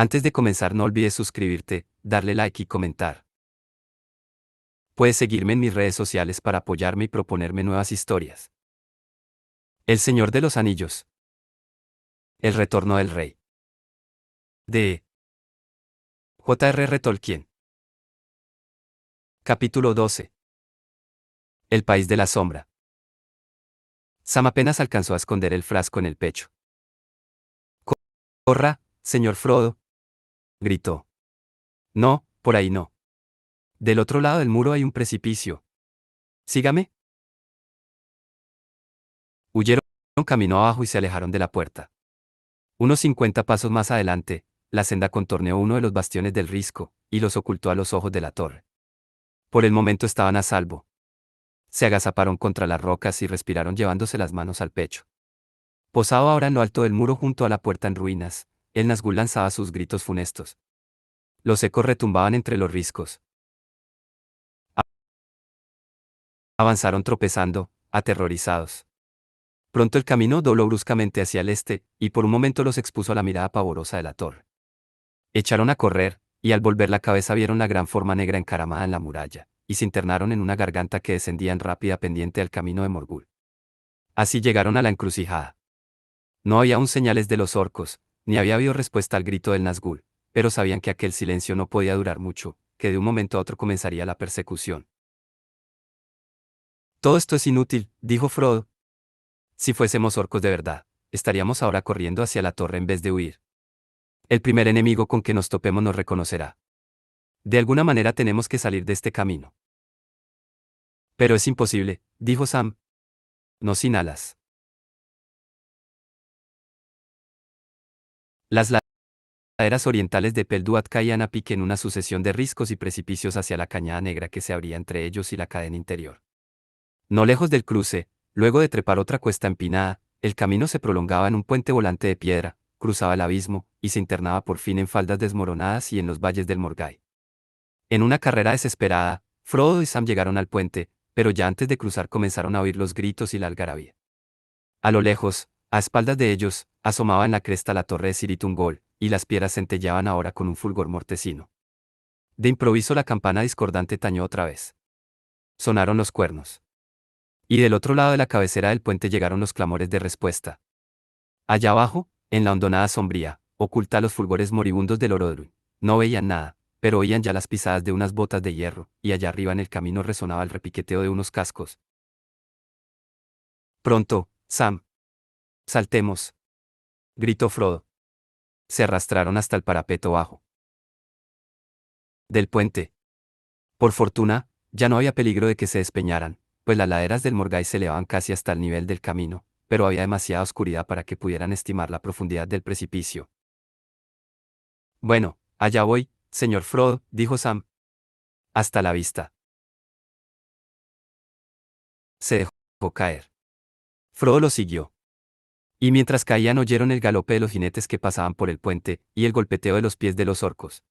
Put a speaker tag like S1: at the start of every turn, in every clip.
S1: Antes de comenzar no olvides suscribirte, darle like y comentar. Puedes seguirme en mis redes sociales para apoyarme y proponerme nuevas historias. El Señor de los Anillos. El retorno del rey. De J.R.R. Tolkien. Capítulo 12. El país de la sombra. Sam apenas alcanzó a esconder el frasco en el pecho. «Corra, señor Frodo», gritó. «No, por ahí no. Del otro lado del muro hay un precipicio. Sígame». Huyeron camino abajo y se alejaron de la puerta. Unos 50 pasos más adelante, la senda contorneó uno de los bastiones del risco, y los ocultó a los ojos de la torre. Por el momento estaban a salvo. Se agazaparon contra las rocas y respiraron llevándose las manos al pecho. Posado ahora en lo alto del muro junto a la puerta en ruinas, el Nazgûl lanzaba sus gritos funestos. Los ecos retumbaban entre los riscos. Avanzaron tropezando, aterrorizados. Pronto el camino dobló bruscamente hacia el este, y por un momento los expuso a la mirada pavorosa de la torre. Echaron a correr, y al volver la cabeza vieron la gran forma negra encaramada en la muralla, y se internaron en una garganta que descendía en rápida pendiente al camino de Morgul. Así llegaron a la encrucijada. No había aún señales de los orcos, ni había habido respuesta al grito del Nazgûl, pero sabían que aquel silencio no podía durar mucho, que de un momento a otro comenzaría la persecución. «Todo esto es inútil», dijo Frodo. «Si fuésemos orcos de verdad, estaríamos ahora corriendo hacia la torre en vez de huir. El primer enemigo con que nos topemos nos reconocerá. De alguna manera tenemos que salir de este camino». «Pero es imposible», dijo Sam. «No sin alas». Las laderas orientales de Pel-Duat caían a pique en una sucesión de riscos y precipicios hacia la cañada negra que se abría entre ellos y la cadena interior. No lejos del cruce, luego de trepar otra cuesta empinada, el camino se prolongaba en un puente volante de piedra, cruzaba el abismo, y se internaba por fin en faldas desmoronadas y en los valles del Morgai. En una carrera desesperada, Frodo y Sam llegaron al puente, pero ya antes de cruzar comenzaron a oír los gritos y la algarabía. A lo lejos, a espaldas de ellos, asomaba en la cresta la torre de Cirith Ungol, y las piedras centelleaban ahora con un fulgor mortecino. De improviso la campana discordante tañó otra vez. Sonaron los cuernos. Y del otro lado de la cabecera del puente llegaron los clamores de respuesta. Allá abajo, en la hondonada sombría, oculta a los fulgores moribundos del Orodruin, no veían nada, pero oían ya las pisadas de unas botas de hierro, y allá arriba en el camino resonaba el repiqueteo de unos cascos. «Pronto, Sam. Saltemos», gritó Frodo. Se arrastraron hasta el parapeto bajo del puente. Por fortuna, ya no había peligro de que se despeñaran, pues las laderas del Morgai se elevaban casi hasta el nivel del camino, pero había demasiada oscuridad para que pudieran estimar la profundidad del precipicio. «Bueno, allá voy, señor Frodo», dijo Sam. «Hasta la vista». Se dejó caer. Frodo lo siguió. Y mientras caían oyeron el galope de los jinetes que pasaban por el puente, y el golpeteo de los pies de los orcos.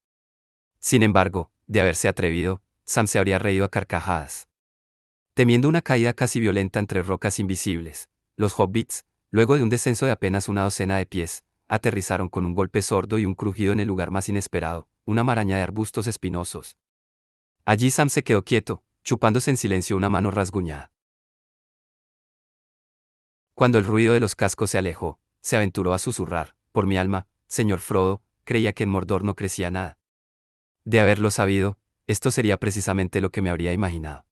S1: Sin embargo, de haberse atrevido, Sam se habría reído a carcajadas. Temiendo una caída casi violenta entre rocas invisibles, los hobbits, luego de un descenso de apenas una docena de pies, aterrizaron con un golpe sordo y un crujido en el lugar más inesperado, una maraña de arbustos espinosos. Allí Sam se quedó quieto, chupándose en silencio una mano rasguñada. Cuando el ruido de los cascos se alejó, se aventuró a susurrar: «Por mi alma, señor Frodo, creía que en Mordor no crecía nada. De haberlo sabido, esto sería precisamente lo que me habría imaginado.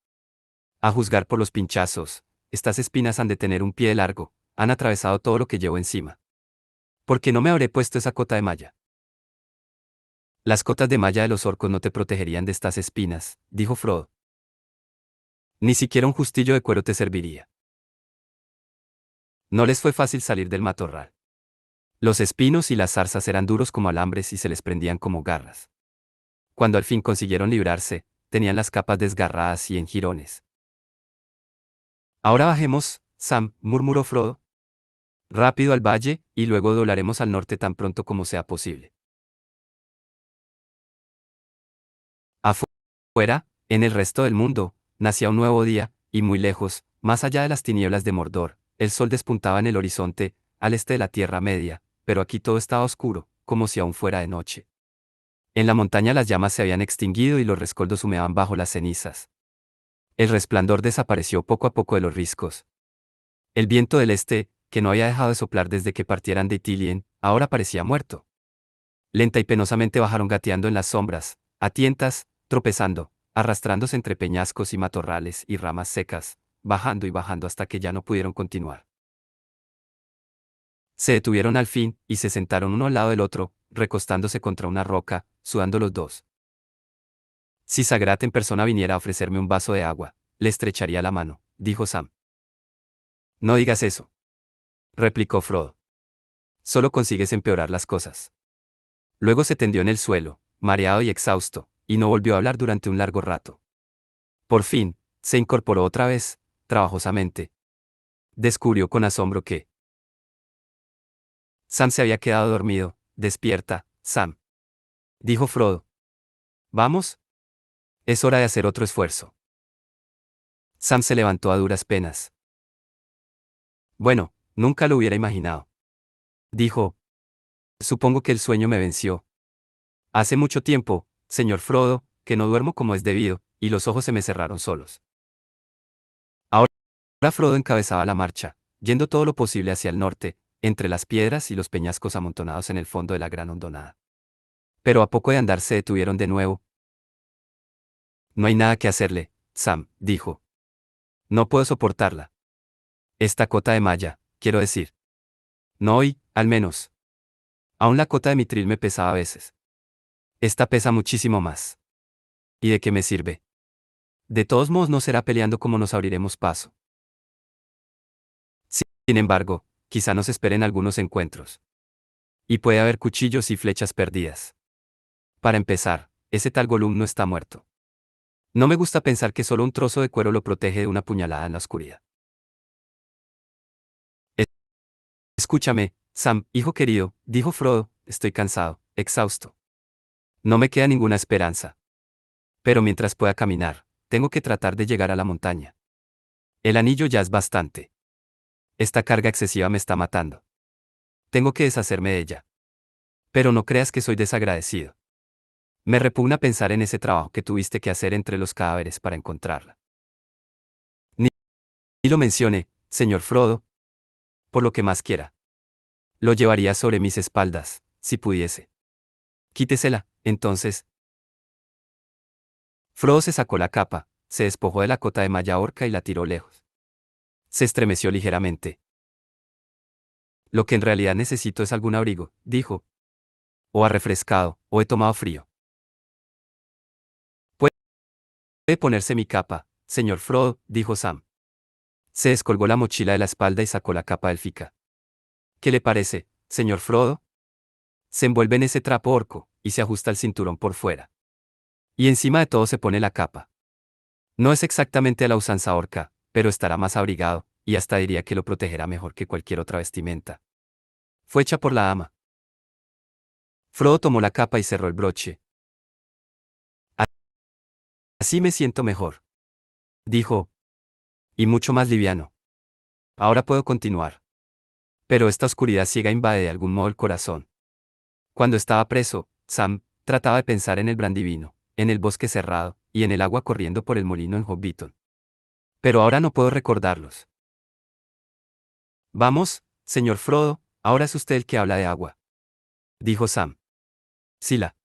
S1: A juzgar por los pinchazos, estas espinas han de tener un pie largo, han atravesado todo lo que llevo encima. ¿Por qué no me habré puesto esa cota de malla?» «Las cotas de malla de los orcos no te protegerían de estas espinas», dijo Frodo. «Ni siquiera un justillo de cuero te serviría». No les fue fácil salir del matorral. Los espinos y las zarzas eran duros como alambres y se les prendían como garras. Cuando al fin consiguieron librarse, tenían las capas desgarradas y en jirones. «Ahora bajemos, Sam», murmuró Frodo. «Rápido al valle, y luego doblaremos al norte tan pronto como sea posible». Afuera, en el resto del mundo, nacía un nuevo día, y muy lejos, más allá de las tinieblas de Mordor, el sol despuntaba en el horizonte, al este de la Tierra Media, pero aquí todo estaba oscuro, como si aún fuera de noche. En la montaña las llamas se habían extinguido y los rescoldos humeaban bajo las cenizas. El resplandor desapareció poco a poco de los riscos. El viento del este, que no había dejado de soplar desde que partieran de Itilien, ahora parecía muerto. Lenta y penosamente bajaron gateando en las sombras, a tientas, tropezando, arrastrándose entre peñascos y matorrales y ramas secas, bajando y bajando hasta que ya no pudieron continuar. Se detuvieron al fin, y se sentaron uno al lado del otro, recostándose contra una roca, sudando los dos. Si Sagrat en persona viniera a ofrecerme un vaso de agua, le estrecharía la mano, dijo Sam. No digas eso, replicó Frodo. Solo consigues empeorar las cosas. Luego se tendió en el suelo, mareado y exhausto, y no volvió a hablar durante un largo rato. Por fin, se incorporó otra vez, trabajosamente. Descubrió con asombro que Sam se había quedado dormido. Despierta, Sam, dijo Frodo. Vamos. Es hora de hacer otro esfuerzo. Sam se levantó a duras penas. Bueno, nunca lo hubiera imaginado. Dijo. Supongo que el sueño me venció. Hace mucho tiempo, señor Frodo, que no duermo como es debido, y los ojos se me cerraron solos. Ahora Frodo encabezaba la marcha, yendo todo lo posible hacia el norte, entre las piedras y los peñascos amontonados en el fondo de la gran hondonada. Pero a poco de andar se detuvieron de nuevo. No hay nada que hacerle, Sam, dijo. No puedo soportarla. Esta cota de malla, quiero decir. No hoy, al menos. Aún la cota de mitril me pesaba a veces. Esta pesa muchísimo más. ¿Y de qué me sirve? De todos modos no será peleando como nos abriremos paso. Sin embargo, quizá nos esperen algunos encuentros. Y puede haber cuchillos y flechas perdidas. Para empezar, ese tal Gollum no está muerto. No me gusta pensar que solo un trozo de cuero lo protege de una puñalada en la oscuridad. Escúchame, Sam, hijo querido, dijo Frodo, estoy cansado, exhausto. No me queda ninguna esperanza. Pero mientras pueda caminar, tengo que tratar de llegar a la montaña. El anillo ya es bastante. Esta carga excesiva me está matando. Tengo que deshacerme de ella. Pero no creas que soy desagradecido. Me repugna pensar en ese trabajo que tuviste que hacer entre los cadáveres para encontrarla. Ni lo mencione, señor Frodo. Por lo que más quiera. Lo llevaría sobre mis espaldas, si pudiese. Quítesela, entonces. Frodo se sacó la capa, se despojó de la cota de malla orca y la tiró lejos. Se estremeció ligeramente. Lo que en realidad necesito es algún abrigo, dijo. O ha refrescado, o he tomado frío. Puede ponerse mi capa, señor Frodo, dijo Sam. Se descolgó la mochila de la espalda y sacó la capa élfica. ¿Qué le parece, señor Frodo? Se envuelve en ese trapo orco, y se ajusta el cinturón por fuera. Y encima de todo se pone la capa. No es exactamente a la usanza orca, pero estará más abrigado, y hasta diría que lo protegerá mejor que cualquier otra vestimenta. Fue hecha por la ama. Frodo tomó la capa y cerró el broche. Así me siento mejor, dijo, y mucho más liviano. Ahora puedo continuar. Pero esta oscuridad ciega invade de algún modo el corazón. Cuando estaba preso, Sam trataba de pensar en el Brandivino, en el bosque cerrado, y en el agua corriendo por el molino en Hobbiton. Pero ahora no puedo recordarlos. Vamos, señor Frodo, ahora es usted el que habla de agua, dijo Sam. Si la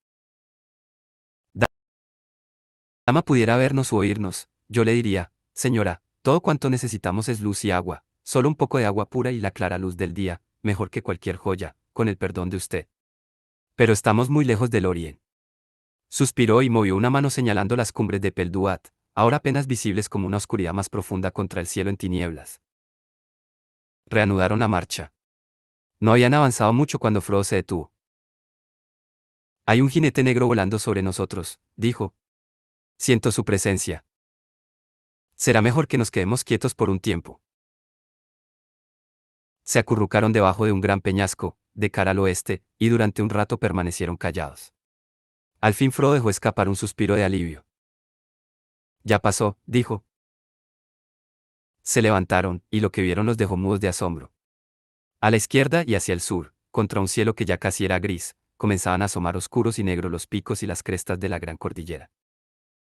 S1: dama pudiera vernos o oírnos, yo le diría, señora, todo cuanto necesitamos es luz y agua, solo un poco de agua pura y la clara luz del día, mejor que cualquier joya, con el perdón de usted. Pero estamos muy lejos del Orien. Suspiró y movió una mano señalando las cumbres de Pelduat, ahora apenas visibles como una oscuridad más profunda contra el cielo en tinieblas. Reanudaron la marcha. No habían avanzado mucho cuando Frodo se detuvo. Hay un jinete negro volando sobre nosotros, dijo. Siento su presencia. Será mejor que nos quedemos quietos por un tiempo. Se acurrucaron debajo de un gran peñasco, de cara al oeste, y durante un rato permanecieron callados. Al fin Frodo dejó escapar un suspiro de alivio. Ya pasó, dijo. Se levantaron, y lo que vieron los dejó mudos de asombro. A la izquierda y hacia el sur, contra un cielo que ya casi era gris, comenzaban a asomar oscuros y negros los picos y las crestas de la gran cordillera.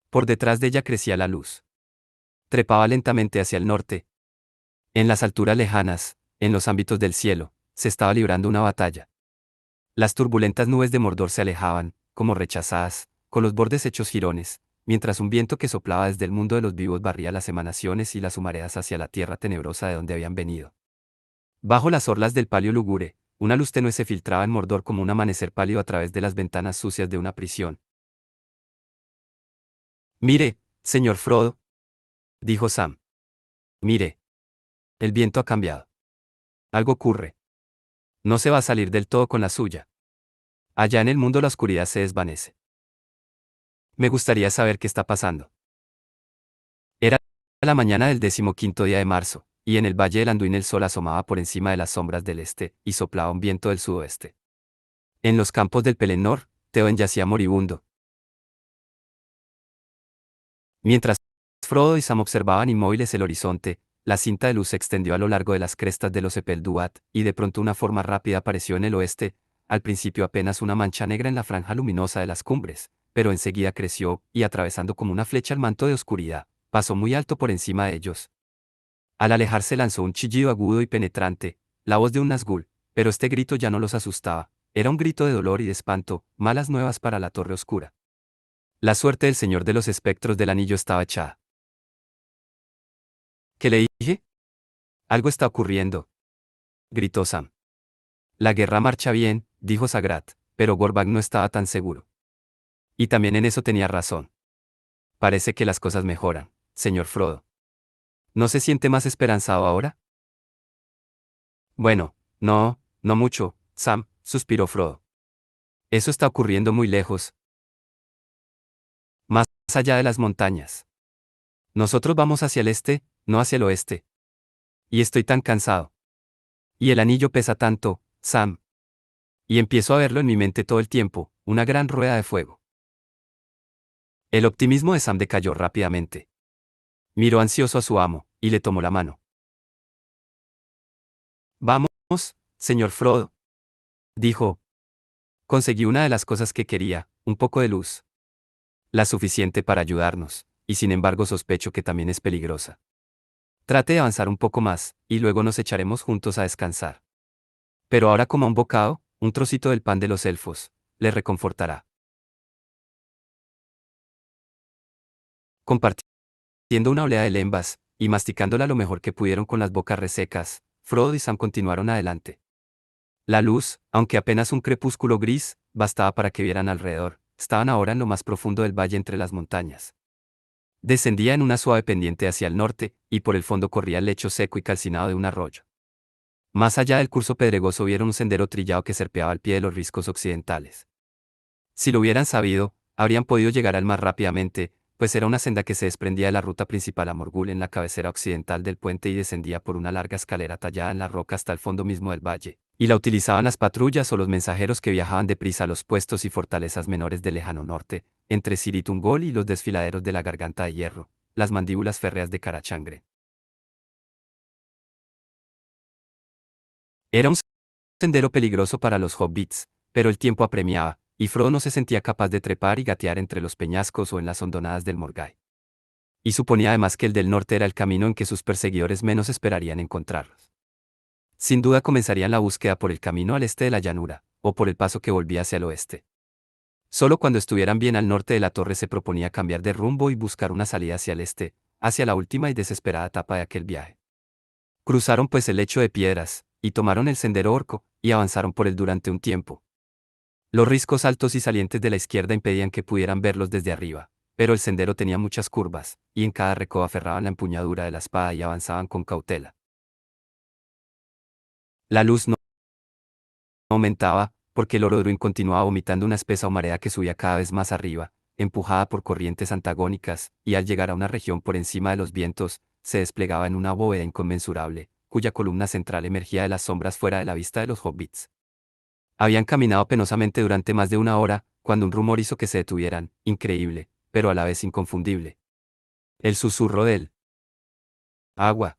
S1: Por detrás de ella crecía la luz. Trepaba lentamente hacia el norte. En las alturas lejanas, en los ámbitos del cielo, se estaba librando una batalla. Las turbulentas nubes de Mordor se alejaban, como rechazadas, con los bordes hechos jirones, mientras un viento que soplaba desde el mundo de los vivos barría las emanaciones y las humaredas hacia la tierra tenebrosa de donde habían venido. Bajo las orlas del palio lúgubre, una luz tenue se filtraba en Mordor como un amanecer pálido a través de las ventanas sucias de una prisión. Mire, señor Frodo, dijo Sam. Mire. El viento ha cambiado. Algo ocurre. No se va a salir del todo con la suya. Allá en el mundo la oscuridad se desvanece. Me gustaría saber qué está pasando. Era la mañana del 15º día de marzo, y en el valle del Anduin el sol asomaba por encima de las sombras del este, y soplaba un viento del sudoeste. En los campos del Pelennor, Théoden yacía moribundo. Mientras Frodo y Sam observaban inmóviles el horizonte, la cinta de luz se extendió a lo largo de las crestas de los Epel-Duat, y de pronto una forma rápida apareció en el oeste, al principio apenas una mancha negra en la franja luminosa de las cumbres, pero enseguida creció, y atravesando como una flecha el manto de oscuridad, pasó muy alto por encima de ellos. Al alejarse lanzó un chillido agudo y penetrante, la voz de un Nazgûl, pero este grito ya no los asustaba, era un grito de dolor y de espanto, malas nuevas para la Torre Oscura. La suerte del Señor de los Espectros del Anillo estaba echada. ¿Qué le dije? Algo está ocurriendo, gritó Sam. La guerra marcha bien, dijo Sagrat, pero Gorbag no estaba tan seguro. Y también en eso tenía razón. Parece que las cosas mejoran, señor Frodo. ¿No se siente más esperanzado ahora? Bueno, no mucho, Sam, suspiró Frodo. Eso está ocurriendo muy lejos. Más allá de las montañas. Nosotros vamos hacia el este, no hacia el oeste. Y estoy tan cansado. Y el anillo pesa tanto, Sam. Y empiezo a verlo en mi mente todo el tiempo, una gran rueda de fuego. El optimismo de Sam decayó rápidamente. Miró ansioso a su amo, y le tomó la mano. Vamos, señor Frodo, dijo. Conseguí una de las cosas que quería, un poco de luz. La suficiente para ayudarnos, y sin embargo sospecho que también es peligrosa. Trate de avanzar un poco más, y luego nos echaremos juntos a descansar. Pero ahora coma un bocado, un trocito del pan de los elfos, le reconfortará. Compartiendo una oleada de lembas, y masticándola lo mejor que pudieron con las bocas resecas, Frodo y Sam continuaron adelante. La luz, aunque apenas un crepúsculo gris, bastaba para que vieran alrededor, estaban ahora en lo más profundo del valle entre las montañas. Descendía en una suave pendiente hacia el norte, y por el fondo corría el lecho seco y calcinado de un arroyo. Más allá del curso pedregoso vieron un sendero trillado que serpeaba al pie de los riscos occidentales. Si lo hubieran sabido, habrían podido llegar al mar rápidamente, pues era una senda que se desprendía de la ruta principal a Morgul en la cabecera occidental del puente y descendía por una larga escalera tallada en la roca hasta el fondo mismo del valle, y la utilizaban las patrullas o los mensajeros que viajaban deprisa a los puestos y fortalezas menores del lejano norte, entre Cirith Ungol y los desfiladeros de la Garganta de Hierro, las mandíbulas férreas de Carachangre. Era un sendero peligroso para los hobbits, pero el tiempo apremiaba, y Frodo no se sentía capaz de trepar y gatear entre los peñascos o en las hondonadas del Morgai. Y suponía además que el del norte era el camino en que sus perseguidores menos esperarían encontrarlos. Sin duda comenzarían la búsqueda por el camino al este de la llanura, o por el paso que volvía hacia el oeste. Solo cuando estuvieran bien al norte de la torre se proponía cambiar de rumbo y buscar una salida hacia el este, hacia la última y desesperada etapa de aquel viaje. Cruzaron pues el lecho de piedras, y tomaron el sendero orco, y avanzaron por él durante un tiempo. Los riscos altos y salientes de la izquierda impedían que pudieran verlos desde arriba, pero el sendero tenía muchas curvas, y en cada recodo aferraban la empuñadura de la espada y avanzaban con cautela. La luz no aumentaba, porque el Orodruin continuaba vomitando una espesa humedad que subía cada vez más arriba, empujada por corrientes antagónicas, y al llegar a una región por encima de los vientos, se desplegaba en una bóveda inconmensurable, cuya columna central emergía de las sombras fuera de la vista de los hobbits. Habían caminado penosamente durante más de una hora, cuando un rumor hizo que se detuvieran, increíble, pero a la vez inconfundible. El susurro del agua.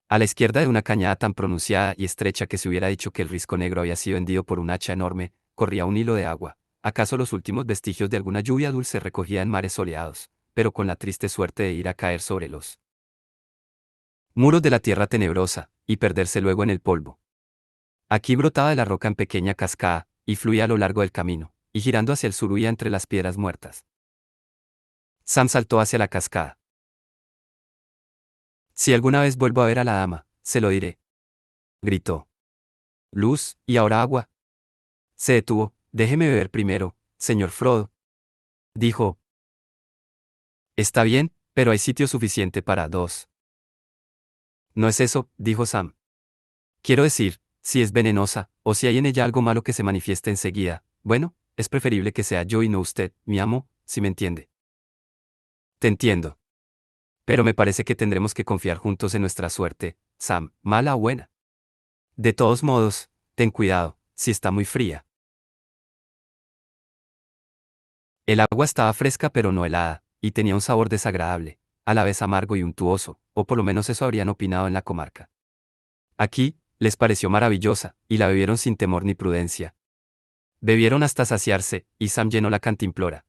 S1: A la izquierda de una cañada tan pronunciada y estrecha que se hubiera dicho que el risco negro había sido hendido por un hacha enorme, corría un hilo de agua, acaso los últimos vestigios de alguna lluvia dulce recogida en mares soleados, pero con la triste suerte de ir a caer sobre los muros de la tierra tenebrosa, y perderse luego en el polvo. Aquí brotaba de la roca en pequeña cascada, y fluía a lo largo del camino, y girando hacia el sur huía entre las piedras muertas. Sam saltó hacia la cascada. Si alguna vez vuelvo a ver a la dama, se lo diré. Gritó. Luz, y ahora agua. Se detuvo. Déjeme beber primero, señor Frodo. Dijo. Está bien, pero hay sitio suficiente para dos. No es eso, dijo Sam. Quiero decir, si es venenosa, o si hay en ella algo malo que se manifieste enseguida, bueno, es preferible que sea yo y no usted, mi amo, si me entiende. Te entiendo. Pero me parece que tendremos que confiar juntos en nuestra suerte, Sam, mala o buena. De todos modos, ten cuidado, si está muy fría. El agua estaba fresca pero no helada, y tenía un sabor desagradable, a la vez amargo y untuoso, o por lo menos eso habrían opinado en la comarca. Aquí, les pareció maravillosa, y la bebieron sin temor ni prudencia. Bebieron hasta saciarse, y Sam llenó la cantimplora.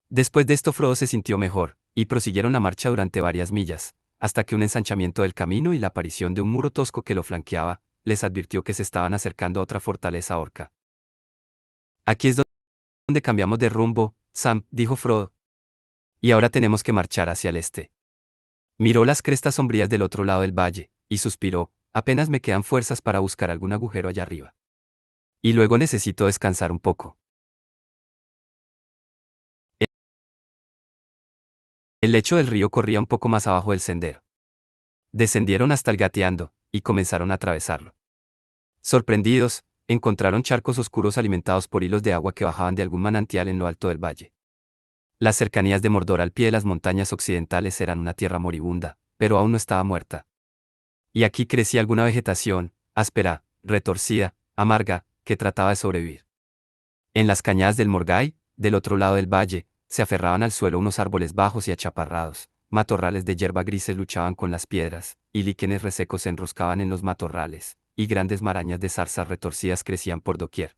S1: Después de esto Frodo se sintió mejor, y prosiguieron la marcha durante varias millas, hasta que un ensanchamiento del camino y la aparición de un muro tosco que lo flanqueaba, les advirtió que se estaban acercando a otra fortaleza orca. Aquí es donde cambiamos de rumbo, Sam, dijo Frodo. Y ahora tenemos que marchar hacia el este. Miró las crestas sombrías del otro lado del valle, y suspiró, apenas me quedan fuerzas para buscar algún agujero allá arriba. Y luego necesito descansar un poco. El lecho del río corría un poco más abajo del sendero. Descendieron hasta el gateando, y comenzaron a atravesarlo. Sorprendidos, encontraron charcos oscuros alimentados por hilos de agua que bajaban de algún manantial en lo alto del valle. Las cercanías de Mordor al pie de las montañas occidentales eran una tierra moribunda, pero aún no estaba muerta. Y aquí crecía alguna vegetación, áspera, retorcida, amarga, que trataba de sobrevivir. En las cañadas del Morgai, del otro lado del valle, se aferraban al suelo unos árboles bajos y achaparrados, matorrales de hierba grises luchaban con las piedras, y líquenes resecos se enroscaban en los matorrales, y grandes marañas de zarzas retorcidas crecían por doquier.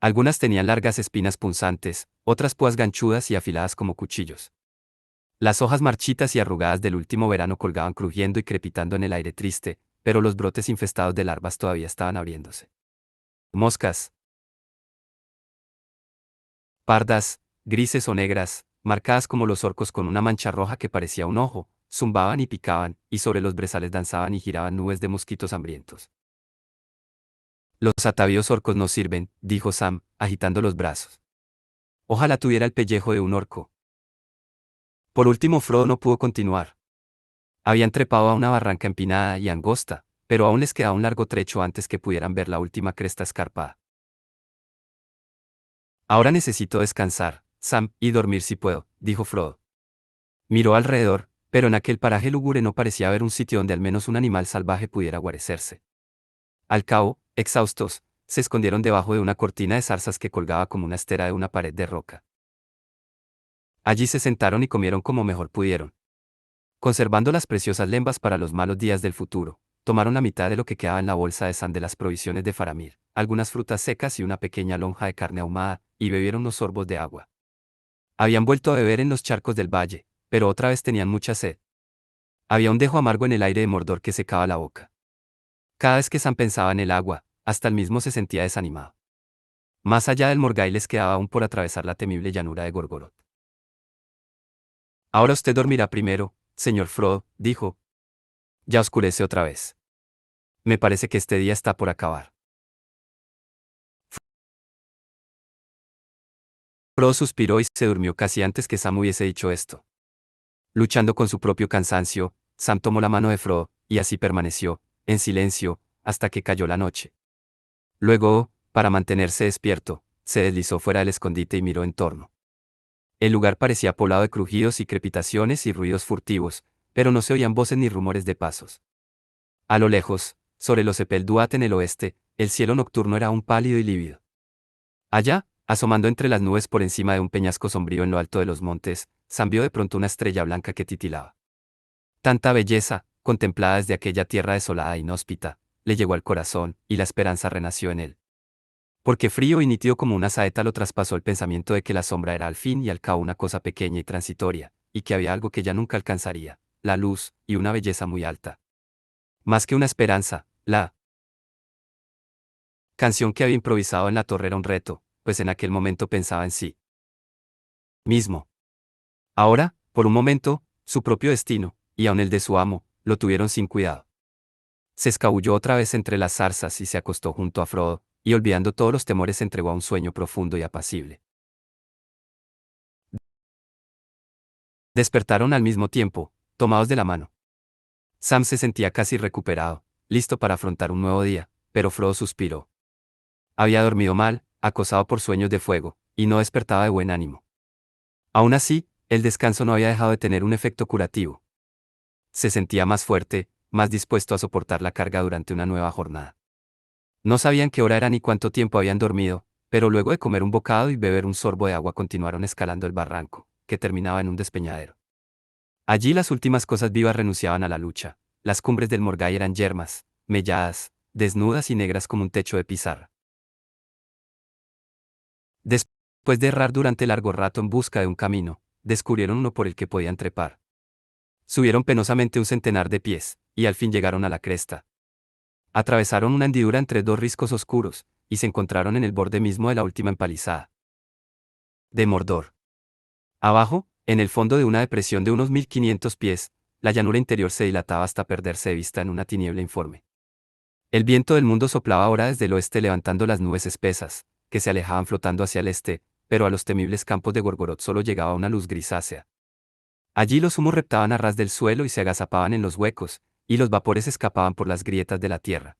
S1: Algunas tenían largas espinas punzantes, otras púas ganchudas y afiladas como cuchillos. Las hojas marchitas y arrugadas del último verano colgaban crujiendo y crepitando en el aire triste, pero los brotes infestados de larvas todavía estaban abriéndose. Moscas, pardas, grises o negras, marcadas como los orcos con una mancha roja que parecía un ojo, zumbaban y picaban, y sobre los brezales danzaban y giraban nubes de mosquitos hambrientos. Los atavíos orcos no sirven, dijo Sam, agitando los brazos. Ojalá tuviera el pellejo de un orco. Por último Frodo no pudo continuar. Habían trepado a una barranca empinada y angosta, pero aún les quedaba un largo trecho antes que pudieran ver la última cresta escarpada. Ahora necesito descansar, Sam, y dormir si puedo, dijo Frodo. Miró alrededor, pero en aquel paraje lúgubre no parecía haber un sitio donde al menos un animal salvaje pudiera guarecerse. Al cabo, exhaustos, se escondieron debajo de una cortina de zarzas que colgaba como una estera de una pared de roca. Allí se sentaron y comieron como mejor pudieron. Conservando las preciosas lembas para los malos días del futuro, tomaron la mitad de lo que quedaba en la bolsa de Sam de las provisiones de Faramir, algunas frutas secas y una pequeña lonja de carne ahumada, y bebieron unos sorbos de agua. Habían vuelto a beber en los charcos del valle, pero otra vez tenían mucha sed. Había un dejo amargo en el aire de Mordor que secaba la boca. Cada vez que Sam pensaba en el agua, hasta el mismo se sentía desanimado. Más allá del Morgai les quedaba aún por atravesar la temible llanura de Gorgoroth. Ahora usted dormirá primero, señor Frodo, dijo. Ya oscurece otra vez. Me parece que este día está por acabar. Frodo suspiró y se durmió casi antes que Sam hubiese dicho esto. Luchando con su propio cansancio, Sam tomó la mano de Frodo, y así permaneció, en silencio, hasta que cayó la noche. Luego, para mantenerse despierto, se deslizó fuera del escondite y miró en torno. El lugar parecía poblado de crujidos y crepitaciones y ruidos furtivos, pero no se oían voces ni rumores de pasos. A lo lejos, sobre los Epel-Duat en el oeste, el cielo nocturno era aún pálido y lívido. Allá, asomando entre las nubes por encima de un peñasco sombrío en lo alto de los montes, Sam vio de pronto una estrella blanca que titilaba. Tanta belleza, contemplada desde aquella tierra desolada e inhóspita, le llegó al corazón, y la esperanza renació en él. Porque frío y nítido como una saeta lo traspasó el pensamiento de que la sombra era al fin y al cabo una cosa pequeña y transitoria, y que había algo que ya nunca alcanzaría, la luz, y una belleza muy alta. Más que una esperanza, la canción que había improvisado en la torre era un reto, pues en aquel momento pensaba en sí mismo. Ahora, por un momento, su propio destino, y aun el de su amo, lo tuvieron sin cuidado. Se escabulló otra vez entre las zarzas y se acostó junto a Frodo, y olvidando todos los temores se entregó a un sueño profundo y apacible. Despertaron al mismo tiempo, tomados de la mano. Sam se sentía casi recuperado, listo para afrontar un nuevo día, pero Frodo suspiró. Había dormido mal, acosado por sueños de fuego, y no despertaba de buen ánimo. Aún así, el descanso no había dejado de tener un efecto curativo. Se sentía más fuerte, más dispuesto a soportar la carga durante una nueva jornada. No sabían qué hora era ni cuánto tiempo habían dormido, pero luego de comer un bocado y beber un sorbo de agua continuaron escalando el barranco, que terminaba en un despeñadero. Allí las últimas cosas vivas renunciaban a la lucha. Las cumbres del Morgai eran yermas, melladas, desnudas y negras como un techo de pizarra. Después de errar durante largo rato en busca de un camino, descubrieron uno por el que podían trepar. Subieron penosamente un centenar de pies, y al fin llegaron a la cresta. Atravesaron una hendidura entre dos riscos oscuros, y se encontraron en el borde mismo de la última empalizada de Mordor. Abajo, en el fondo de una depresión de unos 1500 pies, la llanura interior se dilataba hasta perderse de vista en una tiniebla informe. El viento del mundo soplaba ahora desde el oeste levantando las nubes espesas, que se alejaban flotando hacia el este, pero a los temibles campos de Gorgoroth solo llegaba una luz grisácea. Allí los humos reptaban a ras del suelo y se agazapaban en los huecos, y los vapores escapaban por las grietas de la tierra.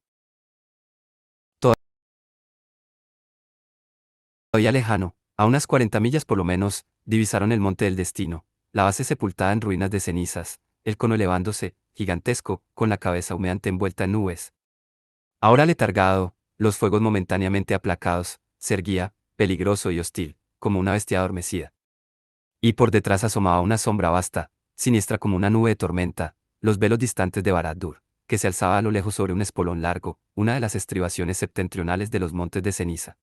S1: Todavía lejano, a unas 40 millas por lo menos, divisaron el monte del destino, la base sepultada en ruinas de cenizas, el cono elevándose, gigantesco, con la cabeza humeante envuelta en nubes. Ahora letargado, los fuegos momentáneamente aplacados, se erguía, peligroso y hostil, como una bestia adormecida. Y por detrás asomaba una sombra vasta, siniestra como una nube de tormenta, los velos distantes de Barad-dûr, que se alzaba a lo lejos sobre un espolón largo, una de las estribaciones septentrionales de los montes de ceniza.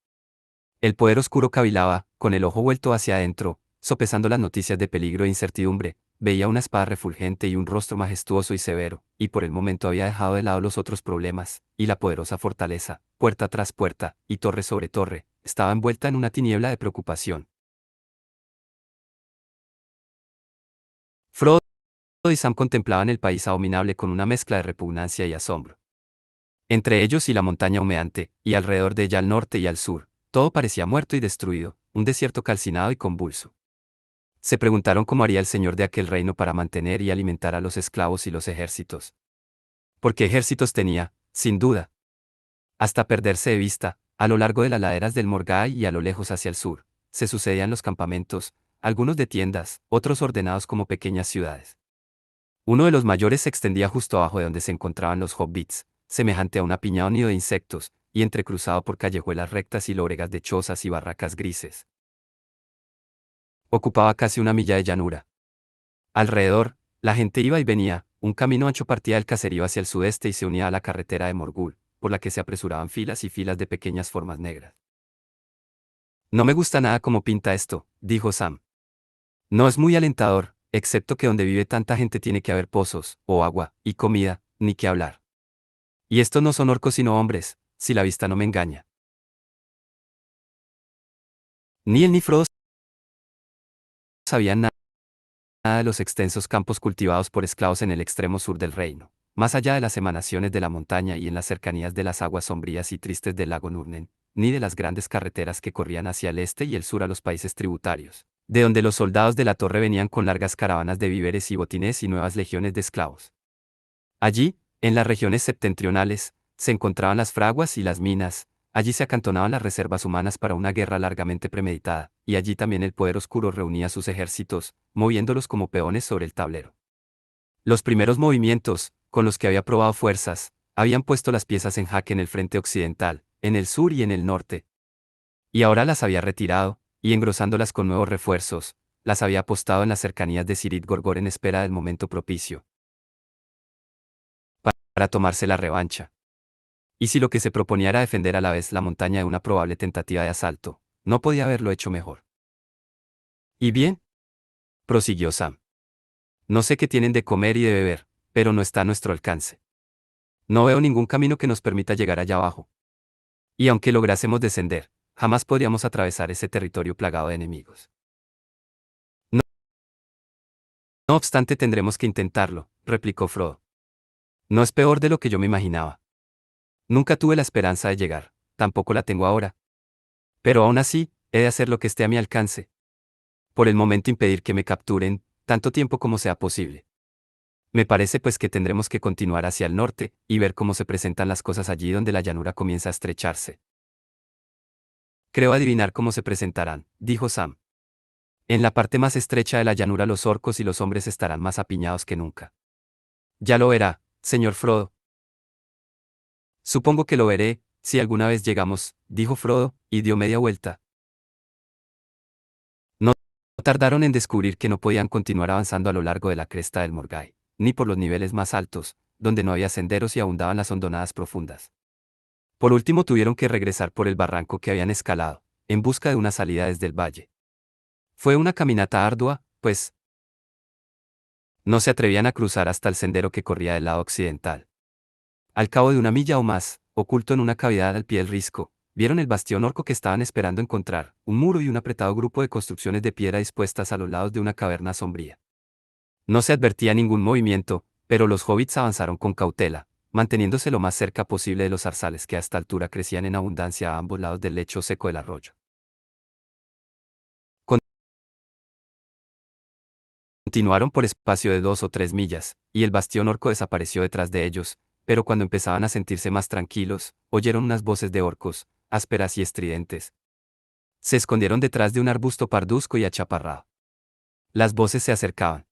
S1: El poder oscuro cavilaba, con el ojo vuelto hacia adentro, sopesando las noticias de peligro e incertidumbre, veía una espada refulgente y un rostro majestuoso y severo, y por el momento había dejado de lado los otros problemas, y la poderosa fortaleza, puerta tras puerta, y torre sobre torre, estaba envuelta en una tiniebla de preocupación. Frodo y Sam contemplaban el país abominable con una mezcla de repugnancia y asombro. Entre ellos y la montaña humeante, y alrededor de ella al norte y al sur, todo parecía muerto y destruido, un desierto calcinado y convulso. Se preguntaron cómo haría el señor de aquel reino para mantener y alimentar a los esclavos y los ejércitos. Porque ejércitos tenía, sin duda, hasta perderse de vista, a lo largo de las laderas del Morgai y a lo lejos hacia el sur, se sucedían los campamentos, algunos de tiendas, otros ordenados como pequeñas ciudades. Uno de los mayores se extendía justo abajo de donde se encontraban los hobbits, semejante a un apiñado nido de insectos, y entrecruzado por callejuelas rectas y lóbregas de chozas y barracas grises. Ocupaba casi una milla de llanura. Alrededor, la gente iba y venía, un camino ancho partía del caserío hacia el sudeste y se unía a la carretera de Morgul, por la que se apresuraban filas y filas de pequeñas formas negras. No me gusta nada como pinta esto, dijo Sam. No es muy alentador, excepto que donde vive tanta gente tiene que haber pozos, o agua, y comida, ni que hablar. Y estos no son orcos sino hombres, si la vista no me engaña. Ni él ni Frodo sabían nada de los extensos campos cultivados por esclavos en el extremo sur del reino, más allá de las emanaciones de la montaña y en las cercanías de las aguas sombrías y tristes del lago Nurnen, ni de las grandes carreteras que corrían hacia el este y el sur a los países tributarios, de donde los soldados de la torre venían con largas caravanas de víveres y botines y nuevas legiones de esclavos. Allí, en las regiones septentrionales, se encontraban las fraguas y las minas, allí se acantonaban las reservas humanas para una guerra largamente premeditada, y allí también el poder oscuro reunía sus ejércitos, moviéndolos como peones sobre el tablero. Los primeros movimientos, con los que había probado fuerzas, habían puesto las piezas en jaque en el frente occidental, en el sur y en el norte. Y ahora las había retirado, y engrosándolas con nuevos refuerzos, las había apostado en las cercanías de Cirith Gorgor en espera del momento propicio para tomarse la revancha. Y si lo que se proponía era defender a la vez la montaña de una probable tentativa de asalto, no podía haberlo hecho mejor. ¿Y bien?, prosiguió Sam. No sé qué tienen de comer y de beber, pero no está a nuestro alcance. No veo ningún camino que nos permita llegar allá abajo. Y aunque lográsemos descender, jamás podríamos atravesar ese territorio plagado de enemigos. No, no obstante, tendremos que intentarlo, replicó Frodo. No es peor de lo que yo me imaginaba. Nunca tuve la esperanza de llegar, tampoco la tengo ahora. Pero aún así, he de hacer lo que esté a mi alcance. Por el momento impedir que me capturen, tanto tiempo como sea posible. Me parece pues que tendremos que continuar hacia el norte, y ver cómo se presentan las cosas allí donde la llanura comienza a estrecharse. Creo adivinar cómo se presentarán, dijo Sam. En la parte más estrecha de la llanura los orcos y los hombres estarán más apiñados que nunca. Ya lo verá, señor Frodo. Supongo que lo veré, si alguna vez llegamos, dijo Frodo, y dio media vuelta. No tardaron en descubrir que no podían continuar avanzando a lo largo de la cresta del Morgai, ni por los niveles más altos, donde no había senderos y abundaban las hondonadas profundas. Por último tuvieron que regresar por el barranco que habían escalado, en busca de una salida desde el valle. Fue una caminata ardua, pues no se atrevían a cruzar hasta el sendero que corría del lado occidental. Al cabo de una milla o más, oculto en una cavidad al pie del risco, vieron el bastión orco que estaban esperando encontrar, un muro y un apretado grupo de construcciones de piedra dispuestas a los lados de una caverna sombría. No se advertía ningún movimiento, pero los hobbits avanzaron con cautela, manteniéndose lo más cerca posible de los zarzales que a esta altura crecían en abundancia a ambos lados del lecho seco del arroyo. Continuaron por espacio de 2 o 3 millas, y el bastión orco desapareció detrás de ellos, pero cuando empezaban a sentirse más tranquilos, oyeron unas voces de orcos, ásperas y estridentes. Se escondieron detrás de un arbusto parduzco y achaparrado. Las voces se acercaban.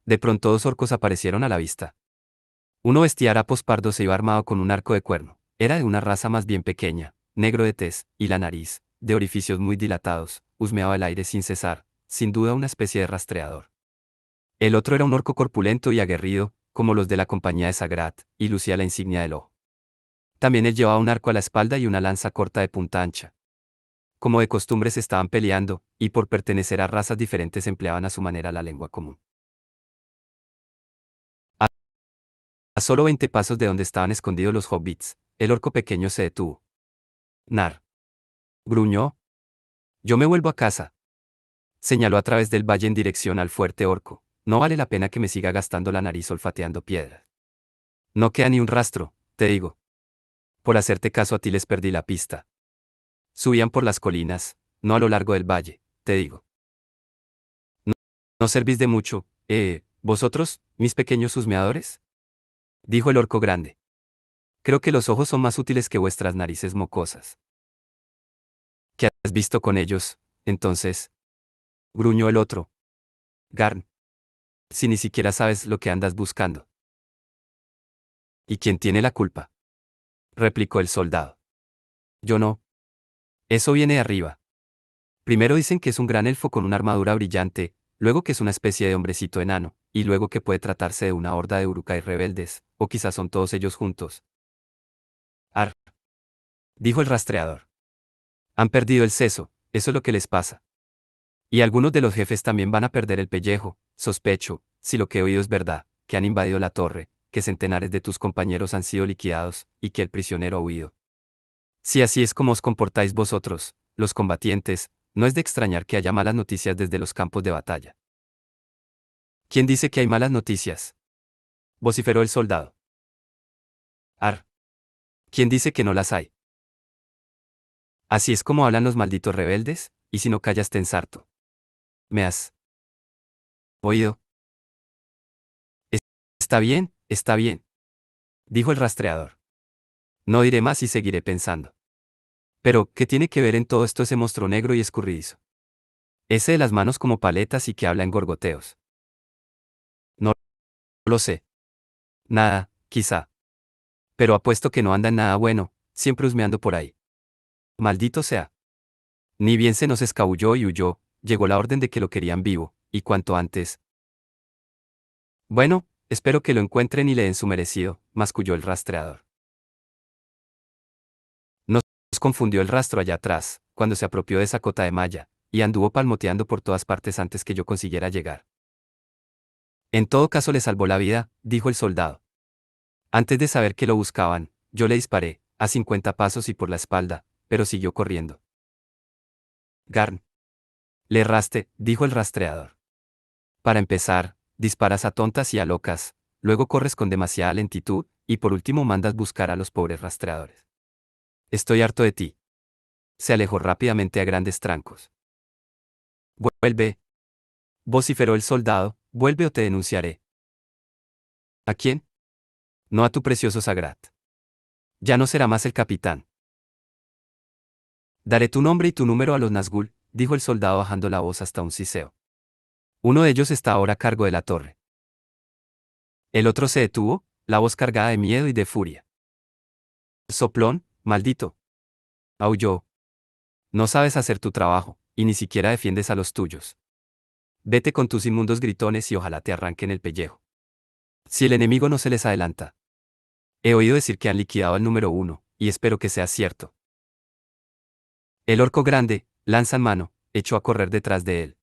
S1: De pronto 2 orcos aparecieron a la vista. Uno vestía harapos pardos e iba armado con un arco de cuerno. Era de una raza más bien pequeña, negro de tez, y la nariz, de orificios muy dilatados, husmeaba el aire sin cesar, sin duda una especie de rastreador. El otro era un orco corpulento y aguerrido, como los de la compañía de Sagrat, y lucía la insignia del ojo. También él llevaba un arco a la espalda y una lanza corta de punta ancha. Como de costumbre se estaban peleando, y por pertenecer a razas diferentes empleaban a su manera la lengua común. A solo 20 pasos de donde estaban escondidos los hobbits, el orco pequeño se detuvo. Nar. Gruñó. Yo me vuelvo a casa. Señaló a través del valle en dirección al fuerte orco. No vale la pena que me siga gastando la nariz olfateando piedras. No queda ni un rastro, te digo. Por hacerte caso a ti les perdí la pista. Subían por las colinas, no a lo largo del valle, te digo. No, no servís de mucho, vosotros, mis pequeños husmeadores, dijo el orco grande. Creo que los ojos son más útiles que vuestras narices mocosas. ¿Qué has visto con ellos, entonces? Gruñó el otro. Garn. Si ni siquiera sabes lo que andas buscando. ¿Y quién tiene la culpa?, replicó el soldado. Yo no. Eso viene de arriba. Primero dicen que es un gran elfo con una armadura brillante, luego que es una especie de hombrecito enano, y luego que puede tratarse de una horda de Uruk-hai rebeldes, o quizás son todos ellos juntos. Ar, dijo el rastreador. Han perdido el seso, eso es lo que les pasa. Y algunos de los jefes también van a perder el pellejo, sospecho, si lo que he oído es verdad, que han invadido la torre, que centenares de tus compañeros han sido liquidados, y que el prisionero ha huido. Si así es como os comportáis vosotros, los combatientes, no es de extrañar que haya malas noticias desde los campos de batalla. ¿Quién dice que hay malas noticias?, vociferó el soldado. Ar. ¿Quién dice que no las hay? Así es como hablan los malditos rebeldes, y si no callas te ensarto. ¿Me has oído? Es- está bien, dijo el rastreador. No diré más y seguiré pensando. Pero, ¿qué tiene que ver en todo esto ese monstruo negro y escurridizo? Ese de las manos como paletas y que habla en gorgoteos. No lo sé. Nada, quizá. Pero apuesto que no anda en nada bueno, siempre husmeando por ahí. Maldito sea. Ni bien se nos escabulló y huyó, llegó la orden de que lo querían vivo, y cuanto antes. Bueno, espero que lo encuentren y le den su merecido, masculló el rastreador. confundió el rastro allá atrás, cuando se apropió de esa cota de malla, y anduvo palmoteando por todas partes antes que yo consiguiera llegar. En todo caso le salvó la vida, dijo el soldado. Antes de saber que lo buscaban, yo le disparé, a 50 pasos y por la espalda, pero siguió corriendo. Garn. Le erraste, dijo el rastreador. Para empezar, disparas a tontas y a locas, luego corres con demasiada lentitud, y por último mandas buscar a los pobres rastreadores. Estoy harto de ti. Se alejó rápidamente a grandes trancos. Vuelve. Vociferó el soldado, vuelve o te denunciaré. ¿A quién? No a tu precioso Sagrat. Ya no será más el capitán. Daré tu nombre y tu número a los Nazgûl, dijo el soldado bajando la voz hasta un siseo. Uno de ellos está ahora a cargo de la torre. El otro se detuvo, la voz cargada de miedo y de furia. Soplón, maldito. Aulló. No sabes hacer tu trabajo, y ni siquiera defiendes a los tuyos. Vete con tus inmundos gritones y ojalá te arranquen el pellejo. Si el enemigo no se les adelanta. He oído decir que han liquidado al número 1, y espero que sea cierto. El orco grande, lanza en mano, echó a correr detrás de él.